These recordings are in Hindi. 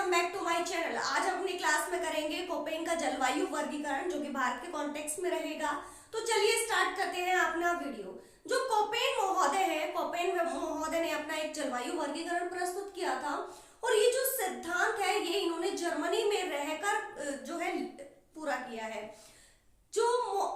Welcome back to my channel. आज हम अपनी क्लास में करेंगे कोपेन का जलवायु वर्गीकरण जो कि भारत के कॉन्टेक्स्ट में रहेगा। तो चलिए स्टार्ट करते हैं अपना वीडियो। जो कोपेन महोदय है, कोपेन महोदय ने अपना एक जलवायु वर्गीकरण प्रस्तुत किया था और ये जो सिद्धांत है ये इन्होंने जर्मनी में रहकर जो है पूरा किया है। जो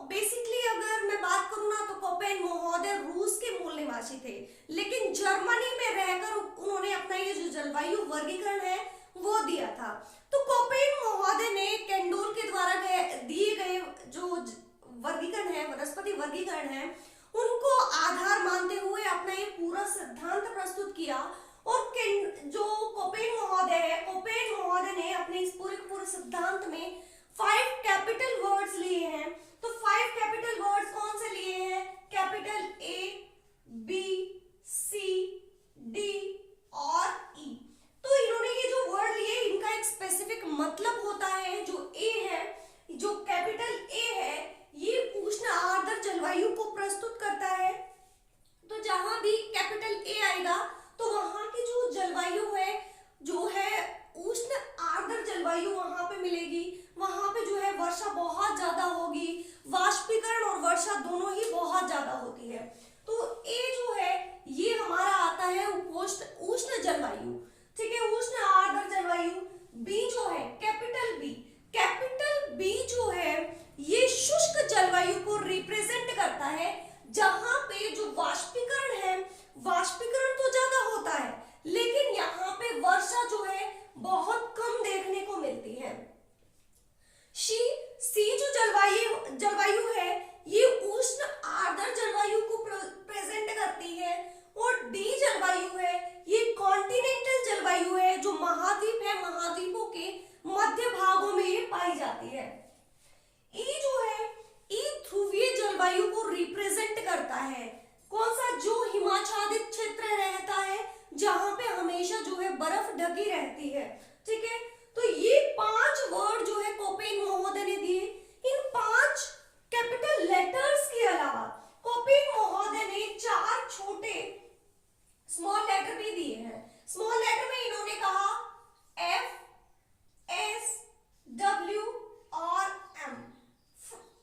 बेसिकली अगर मैं बात करूं ना तो कोपेन महोदय रूस के मूल निवासी थे, लेकिन जर्मनी में रहकर उन्होंने अपना ये जो जलवायु वर्गीकरण है वो दिया था। तो कोपेन महोदय ने केंडोल के द्वारा दिए गए जो वर्गीकरण है, वनस्पति वर्गीकरण है, उनको आधार मानते हुए अपना ये पूरा सिद्धांत प्रस्तुत किया। और जो कोपेन महोदय है, कोपेन महोदय ने अपने इस पूरे सिद्धांत में 5 कैपिटल वर्ड्स लिए हैं। तो 5 कैपिटल वर्ड्स कौन से लिए हैं? Capital A, B, C, D और E। तो इन्होंने ये जो वर्ड लिए इनका एक स्पेसिफिक मतलब होता है। जो A है, जो कैपिटल A है, ये उष्ण आर्द्र जलवायु को प्रस्तुत करता है। तो जहां भी कैपिटल A आएगा तो वहां की जो जलवायु है जो है उष्ण आर्द्र जलवायु वहां पे मिलेगी। वहां पे जो है वर्षा बहुत ज्यादा होगी, वाष्पीकरण और वर्षा दोनों ही बहुत ज्यादा होती है। तो ए जो है ये हमारा आता है उष्ण जलवायु, ठीक है, उष्ण आर्द्र जलवायु। बी जो है कैपिटल बी जो है ये शुष्क जलवायु को रिप्रेजेंट करता है, जहां पे जो वाष्पीकरण है, वाष्पीकरण तो ज्यादा होता है लेकिन यहाँ पे वर्षा जो है बहुत कम देखने को मिलती है। सी जो जलवायु है ये उष्ण आर्द्र जलवायु को प्रेजेंट करती है। और डी जलवायु है ये कॉन्टिनेंटल जलवायु है, जो महाद्वीप है, महाद्वीपों के मध्य भागों में ये पाई जाती है। ई जो है ई ध्रुवीय जलवायु को रिप्रेजेंट करता है। कौन सा? जो हिमाच्छादित क्षेत्र रहता है जहां पे हमेशा जो है बर्फ ढकी रहती है, ठीक है। तो ये 5 वर्ड जो है कोपेन महोदय ने दिए। इन 5 कैपिटल लेटर्स के अलावा कोपेन महोदय ने 4 छोटे स्मॉल लेटर भी दिए हैं। स्मॉल लेटर में इन्होंने कहा F, S, W और M।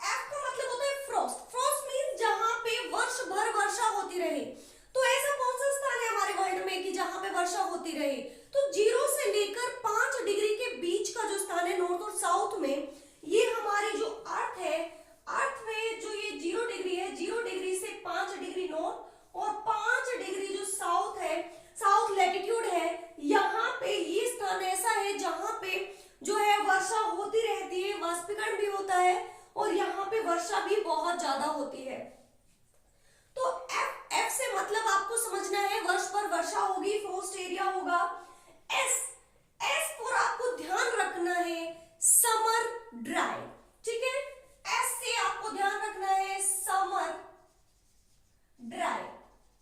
F का मतलब होता है फ्रॉस्ट। फ्रॉस्ट मींस जहां पे वर्ष भर वर्षा होती रहे। तो ऐसा कौन सा स्थान है हमारे वर्ल्ड में कि जहां पे वर्षा होती रहे? तो 0 से लेकर 5 डिग्री के बीच का जो स्थान है नॉर्थ और साउथ में, ये हमारी जो अर्थ है, अर्थ में जो ये 0 डिग्री है, 0 डिग्री से 5 डिग्री नॉर्थ और 5 डिग्री जो साउथ है, साउथ लैटिट्यूड है, यहाँ पे ये स्थान ऐसा है जहां पे जो है वर्षा होती रहती है, वाष्पीकरण भी होता है और यहाँ पे वर्षा भी बहुत ज्यादा होती है। तो एफ से मतलब आपको समझना है वर्ष पर वर्षा होगी, फ्रोस्ट एरिया होगा। एस पर आपको ध्यान रखना है समर ड्राई, ठीक है। एस से आपको ध्यान रखना है समर ड्राई,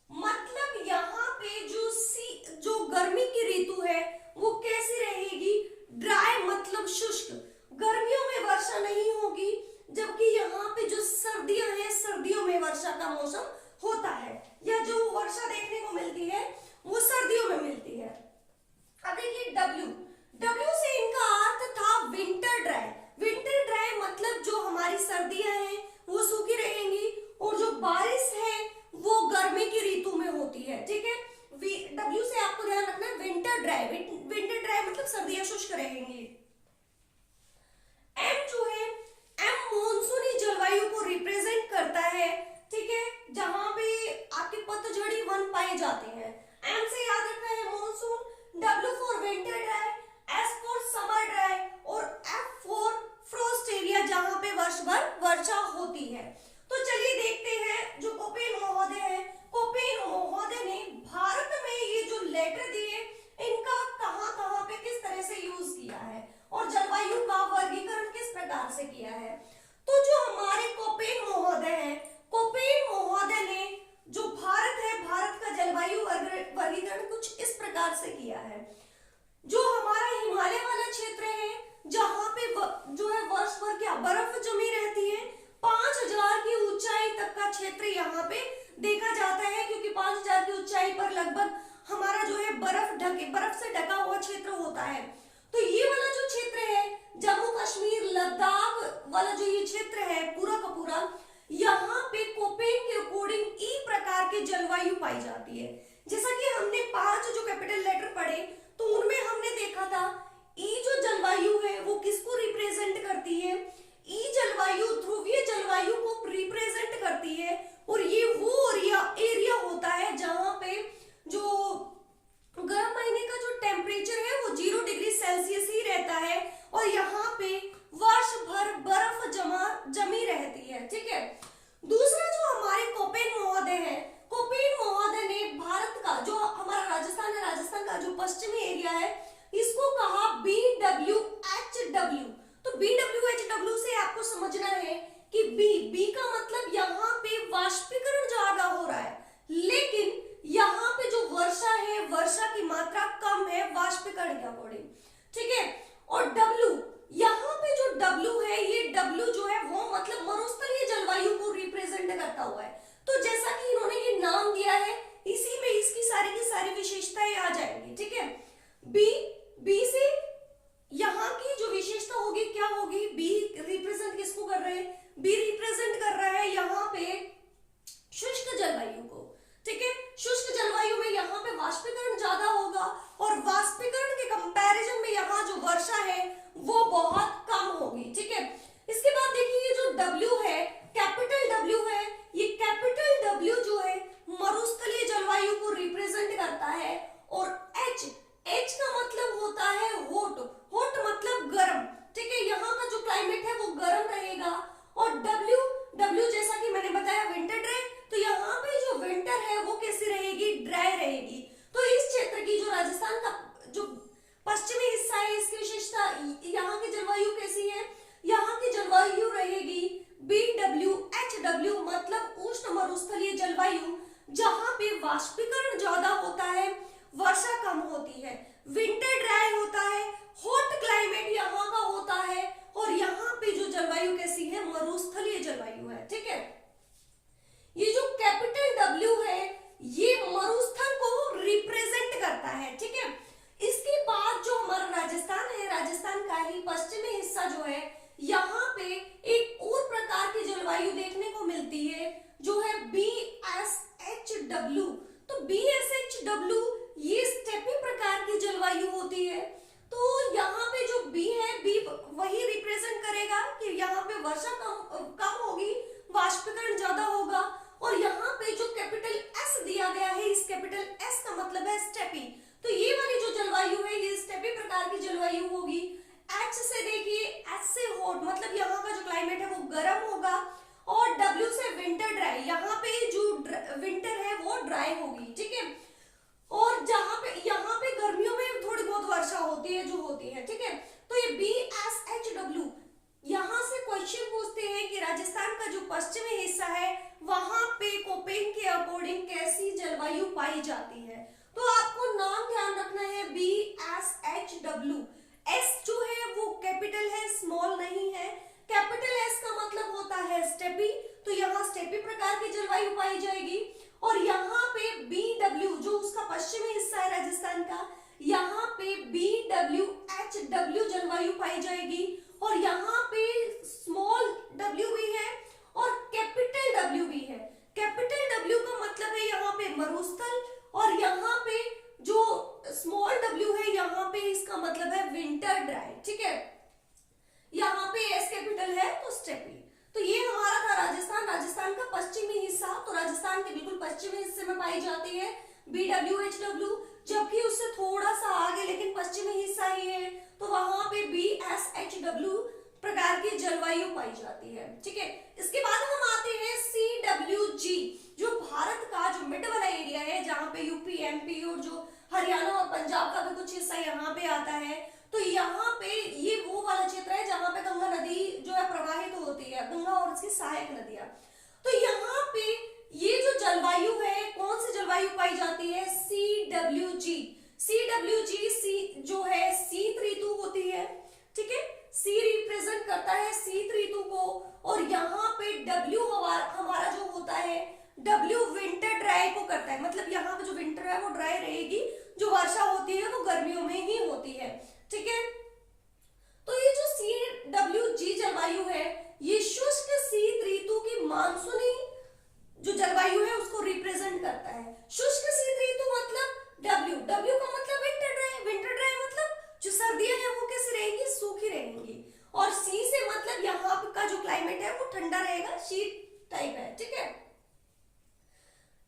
मतलब यहाँ पे जो गर्मी की ऋतु है वो कैसी रहेगी? ड्राई मतलब शुष्क। गर्मियों में वर्षा नहीं होगी, जबकि यहाँ पे जो सर्दियां हैं, सर्दियों में वर्षा का मौसम होता है, या जो वर्षा देखने को मिलती है वो सर्दियों में मिलती है। अब देखिए W से इनका अर्थ था विंटर ड्राई। विंटर ड्राई मतलब जो हमारी सर्दियां हैं वो सूखी रहेंगी और जो बारिश है वो गर्मी की ऋतु में होती है, ठीक है। W से आपको ध्यान रखना है विंटर ड्राई। विंटर ड्राई मतलब सर्दियां शुष्क रहेंगी। M जो है M मॉनसूनी जलवायु को रिप्रेजेंट करता है, ठीक है, जहां पे आपके पतझड़ी वन पाए जाते हैं। M से याद रखना है monsoon, W for winter dry, S for summer dry और F फॉर फ्रोस्ट एरिया जहां पे वर्ष भर वर्षा होती है। तो चलिए देखते हैं जो कोपेन महोदय है, कोपेन महोदय ने भारत में ये जो लेटर दिए इनका कहां पे किस तरह से यूज किया है और जलवायु का वर्गीकरण किस प्रकार से किया है। तो जो हमारे कोपेन महोदय है, कोपेन महोदय ने जो भारत है, भारत का जलवायु वर्गीकरण कुछ इस प्रकार से किया है। जो हमारा हिमालय वाला क्षेत्र है जहां पे जो है वर्ष भर क्या बर्फ जमी रहती है, 5000 की ऊंचाई तक का क्षेत्र यहाँ पे देखा जाता है, क्योंकि 5000 की ऊंचाई पर लगभग हमारा जो है बर्फ से ढका हुआ क्षेत्र होता है। तो ये वाला जो क्षेत्र है, जम्मू कश्मीर लद्दाख वाला जो ये क्षेत्र है पूरा का पूरा, यहाँ पे कोपेन के अकॉर्डिंग ई प्रकार की जलवायु पाई जाती है। जैसा कि हमने 5 जो कैपिटल लेटर पढ़े तो उनमें हमने देखा था ई जो जलवायु है वो किसको रिप्रेजेंट करती है, ई जलवायु ध्रुवीय जलवायु को रिप्रेजेंट करती है। और ये वो एरिया होता है जहां पे जो गर्म महीने का जो टेम्परेचर है वो 0 डिग्री सेल्सियस ही रहता है और यहाँ पे वर्ष भर बर्फ जमी रहती है। ठीक है, दूसरा जो हमारे कोपेन महोदय है, कोपेन महोदय ने भारत का जो हमारा राजस्थान है, राजस्थान का जो पश्चिमी एरिया है इसको कहा BWHW। तो BWHW से आपको समझना है कि बी का मतलब यहाँ पे वाष्पीकरण ज्यादा हो रहा है, लेकिन यहाँ पे जो वर्षा है वर्षा की मात्रा कम है वाष्पीकरण के अकॉर्डिंग। ठीक है, और डब्ल्यू, यहाँ पे जो डब्ल्यू है, ये डब्ल्यू जो है वो मतलब मरुस्थलीय जलवायु को रिप्रेजेंट करता हुआ है। तो जैसा कि इन्होंने ये नाम दिया है इसी में इसकी सारी की सारी विशेषताएं आ जाएंगी। ठीक है, बी से यहाँ की जो विशेषता होगी क्या होगी, बी रिप्रेजेंट किसको कर रहे हैं, बी रिप्रेजेंट कर रहा है यहाँ पे शुष्क जलवायु को। ठीक है, शुष्क जलवायु में यहाँ पे वाष्पीकरण ज्यादा होगा और वाष्पीकरण के कंपैरिजन में यहाँ जो वर्षा है वो बहुत कम होगी। ठीक है, इसके बाद देखिए जो W है, कैपिटल W है, ये कैपिटल W जो है मरुस्थलीय जलवायु को रिप्रेजेंट करता है। और H का मतलब होता है हॉट, हॉट मतलब गर्म। ठीक है, यहाँ का जो क्लाइमेट है वो गर्म रहेगा। और W जैसा कि मैंने बताया विंटर ड्राई, तो यहाँ पे जो विंटर है वो कैसी रहेगी, ड्राई रहेगी। तो इस क्षेत्र की जो राजस्थान का जो पश्चिमी हिस्सा है इसकी विशेषता, यहाँ की जलवायु कैसी है, यहाँ की जलवायु रहेगी BWHW मतलब उष्ण मरुस्थलीय जलवायु, जहाँ पे वाष्पीकरण ज्यादा होता है, वर्षा कम होती है, विंटर ड्राई होता है, हॉट क्लाइमेट यहाँ का होता है और यहाँ पे जो जलवायु कैसी है, मरुस्थलीय जलवायु है। ठीक है, ये जो कैपिटल W है ये मरुस्थल को रिप्रेजेंट करता है। ठीक है, इसके बाद जो हमारा राजस्थान है, राजस्थान का ही पश्चिमी हिस्सा जो है, यहाँ पे एक और प्रकार की जलवायु देखने को मिलती है जो है BSHW। तो BSHW ये स्टेपी प्रकार की जलवायु होती है। तो यहाँ पे जो B है, B वही रिप्रेजेंट करेगा कि यहाँ पे वर्षा कम होगी, वाष्पीकरण ज्यादा होगा। और यहाँ पे जो कैपिटल S दिया गया है, इस कैपिटल S का मतलब है स्टेपी। तो ये वाली जो जलवायु है ये स्टेपी प्रकार की जलवायु होगी। H से देखिए, H से हॉट मतलब यहाँ का जो क्लाइमेट है वो गर्म होगा। और W से विंटर ड्राई, यहाँ पे जो विंटर है वो ड्राई होगी। ठीक है, और जहाँ पे यहाँ पे गर्मियों में थोड़ी बहुत वर्षा होती है जो होती है। ठीक है, तो ये BSHW, यहाँ से क्वेश्चन पूछते हैं कि राजस्थान का जो पश्चिमी हिस्सा है वहां पे कोपेन के अकॉर्डिंग कैसी जलवायु पाई जाती है। तो आपको नाम ध्यान रखना है BSHW। S जो है वो कैपिटल है, स्मॉल नहीं है। कैपिटल S का मतलब होता है स्टेपी, तो यहाँ स्टेपी प्रकार की जलवायु पाई जाएगी। और यहाँ पे BW जो उसका पश्चिमी हिस्सा है राजस्थान का, यहाँ पे BWHW जलवायु पाई जाएगी। और यहाँ पे स्मॉल W भी है और कैपिटल W भी है। कैपिटल W का मतलब है यहाँ पे मरुस्थल, और यहाँ पे जो स्मॉल W है यहाँ पे इसका मतलब है विंटर ड्राई। ठीक है, यहाँ पे S कैपिटल है तो स्टेपी। तो ये हमारा था राजस्थान, राजस्थान का पश्चिमी हिस्सा। तो राजस्थान के बिल्कुल पश्चिमी हिस्से में पाई जाती है BWHW, जबकि उससे थोड़ा सा आगे लेकिन पश्चिमी हिस्सा ही है तो वहां पे BSHW प्रकार की जलवायु पाई जाती है। ठीक है, इसके बाद हम आते हैं CWG, जो भारत का जो मिड वाला एरिया है जहाँ पे यूपी, MP और जो हरियाणा और पंजाब का भी कुछ हिस्सा यहाँ पे आता है। तो यहाँ पे ये वो वाला क्षेत्र है जहाँ पे गंगा नदी जो है प्रवाहित होती है, गंगा और उसकी सहायक नदियां। तो यहाँ पे ये जो जलवायु है, कौन सी जलवायु पाई जाती है, CWG। CWG जो है शीत ऋतु होती है। ठीक है, C रिप्रेजेंट करता है शीत ऋतु को। और यहाँ पे W हमारा जो होता है, W विंटर ड्राई को करता है, मतलब यहाँ पे जो विंटर है वो ड्राई रहेगी, जो वर्षा होती है वो गर्मियों में ही होती है। ठीक है, सर्दियां हैं वो कैसी रहेंगी, सूखी रहेंगी। और सी से मतलब यहाँ का जो क्लाइमेट है वो ठंडा रहेगा, शीत टाइप है, ठीक है।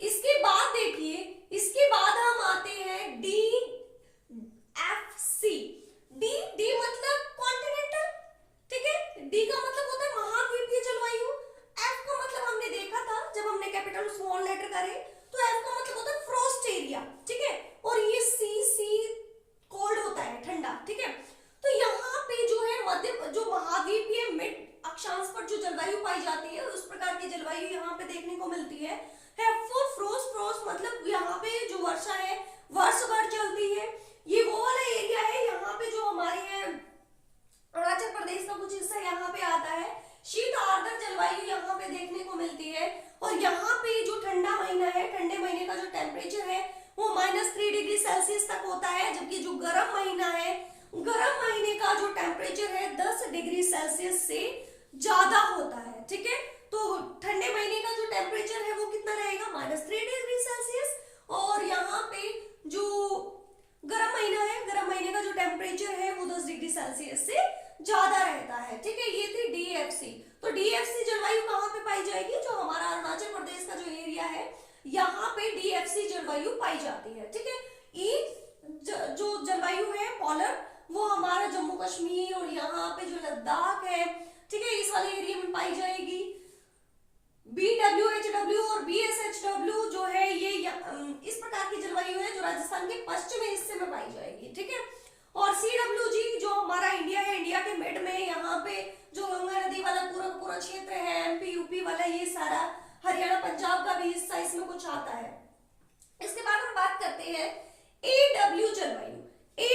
इसके बाद देखिए, इसके बाद हम आते हैं D F C. D D मतलब कॉन्टिनेंटल, ठीक है। डी का मतलब होता है महाद्वीपीय जलवायु। एफ का मतलब हमने देखा था जब हमने कैपिटल स्मॉल लेटर करे, तो एफ का मतलब होता है फ्रोस्ट एरिया, ठीक है। और ये सी कोल्ड होता है, ठंडा, ठीक है। तो यहाँ पे जो है मध्य जो महाद्वीपीय मिड अक्षांश पर जो जलवायु पाई जाती है, उस प्रकार की जलवायु यहाँ पे देखने को मिलती है। फ्रोस्ट मतलब यहाँ पे जो वर्षा है वर्ष भर चलती है। ये वो वाला एरिया है यहाँ पे जो हमारे है अरुणाचल प्रदेश का कुछ हिस्सा यहाँ पे आता है। शीत आर्द्र जलवायु यहाँ पे देखने को मिलती है। और यहाँ पे जो ठंडा महीना है, ठंडे महीने का जो टेम्परेचर है वो -3 डिग्री सेल्सियस तक होता है, जबकि जो गर्म महीना है, गर्म महीने का जो टेम्परेचर है 10 डिग्री सेल्सियस से ज्यादा होता है, ठीक है। तो ठंडे महीने का जो टेम्परेचर है वो कितना रहेगा, -3 डिग्री सेल्सियस। और यहाँ पे जो गर्म महीना है, गर्म महीने का जो टेम्परेचर है वो 10 डिग्री सेल्सियस से ज्यादा रहता है, ठीक है। ये थी डीएफसी। तो डीएफसी जलवायु कहाँ पे पाई जाएगी, जो हमारा अरुणाचल प्रदेश का जो एरिया है यहाँ पे डीएफसी जलवायु पाई जाती है, ठीक है। ई जो जलवायु है पोलर, वो हमारा जम्मू कश्मीर और यहाँ पे जो लद्दाख है, ठीक है, इस वाले एरिया में पाई जाएगी। BWHW और BSHW जो है ये इस प्रकार की जलवायु है जो राजस्थान के पश्चिमी हिस्से में पाई जाएगी, ठीक है। और CWG जो हमारा इंडिया है, इंडिया के मिड में यहाँ पे जो गंगा नदी वाला पूरा क्षेत्र है, MP UP वाला, ये सारा हरियाणा पंजाब का भी हिस्सा इसमें कुछ आता है। इसके बाद हम बात करते हैं AW जलवायु। ए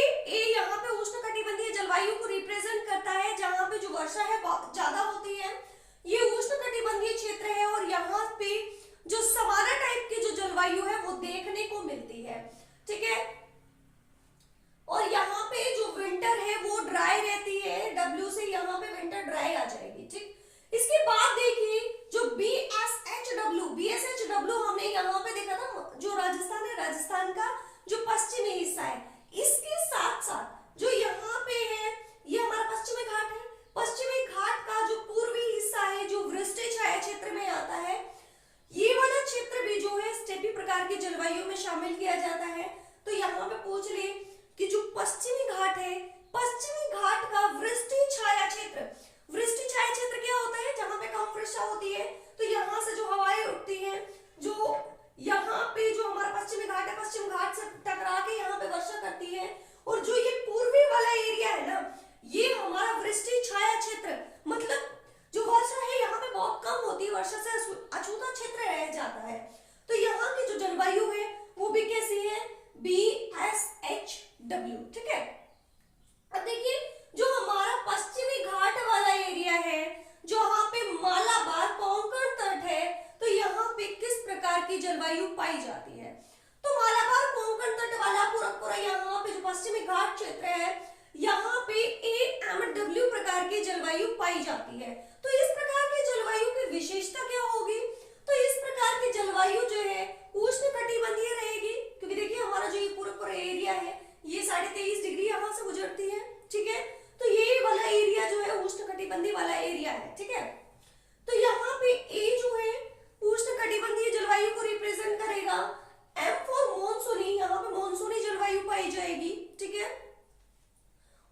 यहाँ पे उष्णकटिबंधीय जलवायु को रिप्रेजेंट करता है, जहाँ पे जो वर्षा है ज्यादा होती है। ये उष्णकटिबंधीय क्षेत्र है और यहाँ पे जो सवाना टाइप की जो जलवायु है वो देखने को मिलती है, ठीक है। और यहाँ पे जो विंटर है वो ड्राई रहती है, W से यहाँ पे विंटर ड्राई आ जाएगी, ठीक। इसके बाद देखिए जो BSHW हमने यहाँ पे देखा था, जो राजस्थान है, राजस्थान का जो पश्चिमी हिस्सा है, इसके साथ साथ जो यहाँ पे है ये हमारा पश्चिमी घाट है। पश्चिमी घाट का जो पूर्वी हिस्सा है जो वृष्टि छाया क्षेत्र में आता है, ये वाला क्षेत्र भी जो है स्टेपी प्रकार की जलवायु में शामिल किया जाता है। तो यहाँ पे पूछ ले कि जो पश्चिमी घाट है, पश्चिमी घाट का वृष्टि छाया क्षेत्र, वृष्टि छाया क्षेत्र क्या होता है, जहाँ पे कम वर्षा होती है, तो यहाँ से जो हवाएं उठती हैं, जो यहाँ पे जो हमारा पश्चिमी घाट है, पश्चिम घाट से टकरा के यहाँ पे वर्षा करती है। और जो ये पूर्वी वाला एरिया है ना, ये हमारा वृष्टि छाया क्षेत्र, मतलब जो वर्षा है यहाँ पे बहुत कम होती है, वर्षा से अछूता क्षेत्र रह जाता है। तो यहाँ की जो जलवायु है वो भी कैसी है, BSHW, ठीक है। अब देखिए जो हमारा पश्चिमी घाट वाला एरिया है, जहाँ पे मालाबार कोंकण तट है, तो यहाँ पे किस प्रकार की जलवायु पाई जाती है। तो मालाबार कोंकण तट वाला पूरा यहाँ पे जो पश्चिमी घाट क्षेत्र है, यहाँ पे AMW प्रकार की जलवायु पाई जाती है। तो इस प्रकार की जलवायु की विशेषता क्या होगी, तो इस प्रकार की जलवायु जो है उष्णकटिबंधीय रहेगी, क्योंकि देखिए हमारा जो ये पूरा एरिया है ये 23.5 डिग्री यहाँ से गुजरती है, ठीक है। तो ये वाला एरिया जो है उष्णकटिबंधीय वाला एरिया है, ठीक है। तो यहाँ पे ए जो है उष्णकटिबंधीय जलवायु को रिप्रेजेंट करेगा। M फॉर मॉनसूनी, यहाँ पे मॉनसूनी जलवायु पाई जाएगी, ठीक है।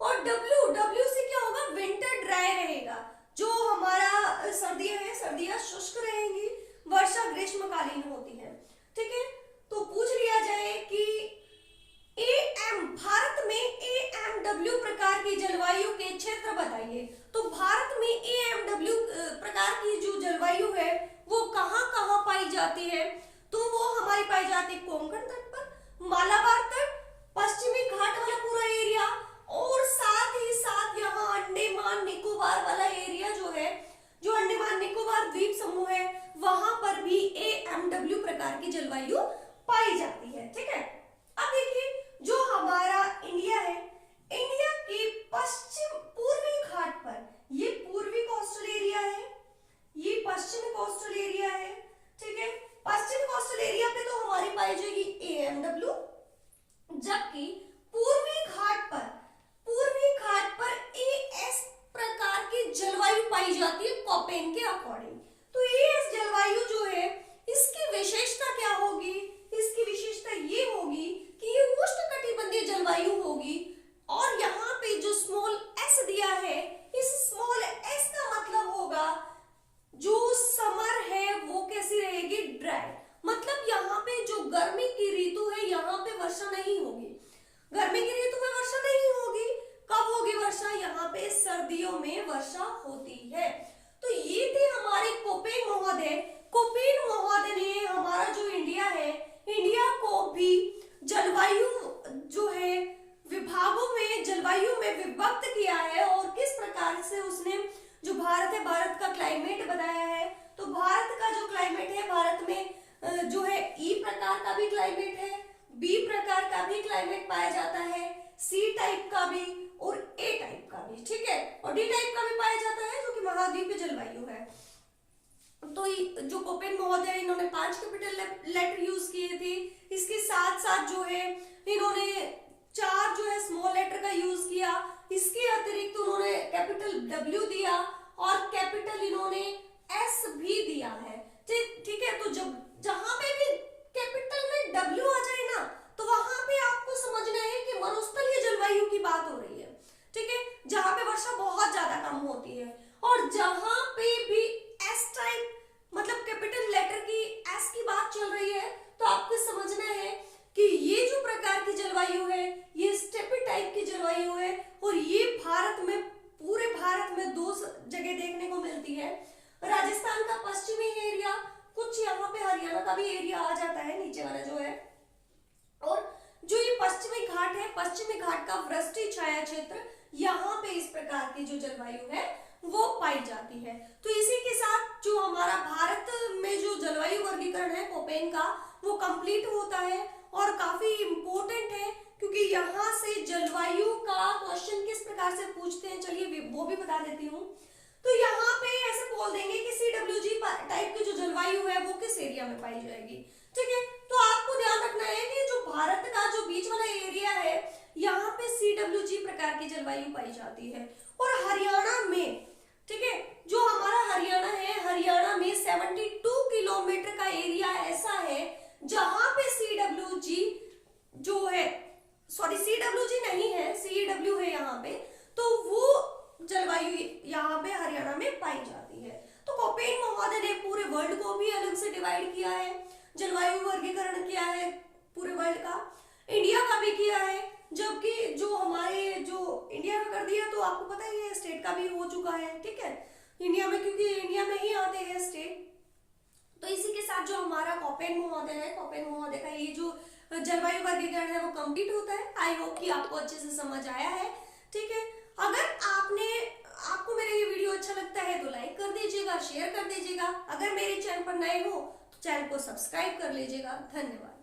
और W से क्या होगा, विंटर ड्राई रहेगा, जो हमारा सर्दियां है, सर्दियां शुष्क रहेंगी, वर्षा ग्रीष्मकालीन होती है, ठीक है। तो पूछ लिया जाए कि भारत में AMW प्रकार की जलवायु के क्षेत्र बताइए। तो भारत में AMW प्रकार की जो जलवायु है वो कहाँ कहाँ पाई जाती है, तो वो हमारी पाई जाती है कोंकण तट पर, मालाबार तट, पश्चिमी घाट वाला पूरा एरिया, और साथ ही साथ यहाँ अंडमान निकोबार वाला एरिया जो है, जो अंडमान निकोबार द्वीप समूह है, वहां पर भी AMW प्रकार की जलवायु पाई जाती है, ठीक है। अब देखिए जो हमारा इंडिया है, इंडिया के पश्चिम पूर्वी घाट पर, ये पूर्वी कोस्टल एरिया है, ये पश्चिमी कोस्टल एरिया है, ठीक है। पश्चिमी कोस्टल एरिया पे तो हमारी पाई जाएगी AMW, है, भारत का क्लाइमेट बताया है। तो भारत का जो क्लाइमेट है, भारत में जो है ई प्रकार का भी क्लाइमेट है, बी प्रकार का भी क्लाइमेट पाया जाता है, सी टाइप का भी और ए टाइप का भी, ठीक है, और डी टाइप का भी पाया जाता है जो कि महाद्वीपीय जलवायु है। तो जो कोपेन महोदय इन्होंने 5 कैपिटल लेटर यूज किए थे, इसके साथ साथ जो है इन्होंने 4 जो है स्मॉल लेटर का यूज किया। इसके अतिरिक्त उन्होंने कैपिटल W दिया और कैपिटल इन्होंने S भी दिया है, ठीक है। तो जब जहां पे भी कैपिटल में W आ जाए ना, तो वहां पे आपको समझना है कि मरुस्थलीय जलवायु की बात हो रही है, ठीक है, जहां पे वर्षा बहुत ज्यादा कम होती है। और जहां पे भी S टाइप मतलब कैपिटल लेटर की S की बात चल रही है, तो आपको समझना है कि ये जो प्रकार की जलवायु है ये स्टेपी टाइप की जलवायु है, और ये भारत में, पूरे भारत में 2 जगह देखने को मिलती है। राजस्थान का पश्चिमी एरिया, कुछ यहाँ पे हरियाणा का भी एरिया आ जाता है नीचे वाला जो है, और जो ये पश्चिमी घाट है, पश्चिमी घाट का वृष्टि छाया क्षेत्र, यहाँ पे इस प्रकार की जो जलवायु है वो पाई जाती है। तो इसी के साथ जो हमारा भारत में जो जलवायु वर्गीकरण है कोपेन का, वो कंप्लीट होता है और काफी इंपॉर्टेंट है, क्योंकि यहाँ से जलवायु का क्वेश्चन किस प्रकार से पूछते हैं, चलिए वो भी बता देती हूँ। तो यहाँ पे ऐसे बोल देंगे कि CWG टाइप की जो जलवायु है वो किस एरिया में पाई जाएगी, ठीक है। तो आपको ध्यान रखना है कि जो भारत का जो बीच वाला एरिया है, यहाँ पे CWG प्रकार की जलवायु पाई जाती है। और हरियाणा में, ठीक है, जो हमारा हरियाणा है, हरियाणा में 72 किलोमीटर का एरिया ऐसा है जहां पे CWG जो है, सॉरी CWG नहीं है, CW है यहाँ पे, तो वो जलवायु यहाँ पे हरियाणा में पाई जाती है। तो कोपेन महोदय ने पूरे वर्ल्ड को भी अलग से डिवाइड किया है, जलवायु वर्गीकरण किया है पूरे वर्ल्ड का, इंडिया का भी किया है, जबकि जो हमारे जो इंडिया का कर दिया, तो आपको पता ही है स्टेट का भी हो चुका है, ठीक है, इंडिया में, क्योंकि इंडिया में ही आते हैं स्टेट। तो इसी के साथ जो हमारा कोपेन महोदय है, कोपेन महोदय का ये जो जलवायु वर्गीकरण है वो कंप्लीट होता है। आई होप कि आपको अच्छे से समझ आया है, ठीक है। अगर आपको मेरा ये वीडियो अच्छा लगता है तो लाइक कर दीजिएगा, शेयर कर दीजिएगा। अगर मेरे चैनल पर नए हो तो चैनल को सब्सक्राइब कर लीजिएगा। धन्यवाद।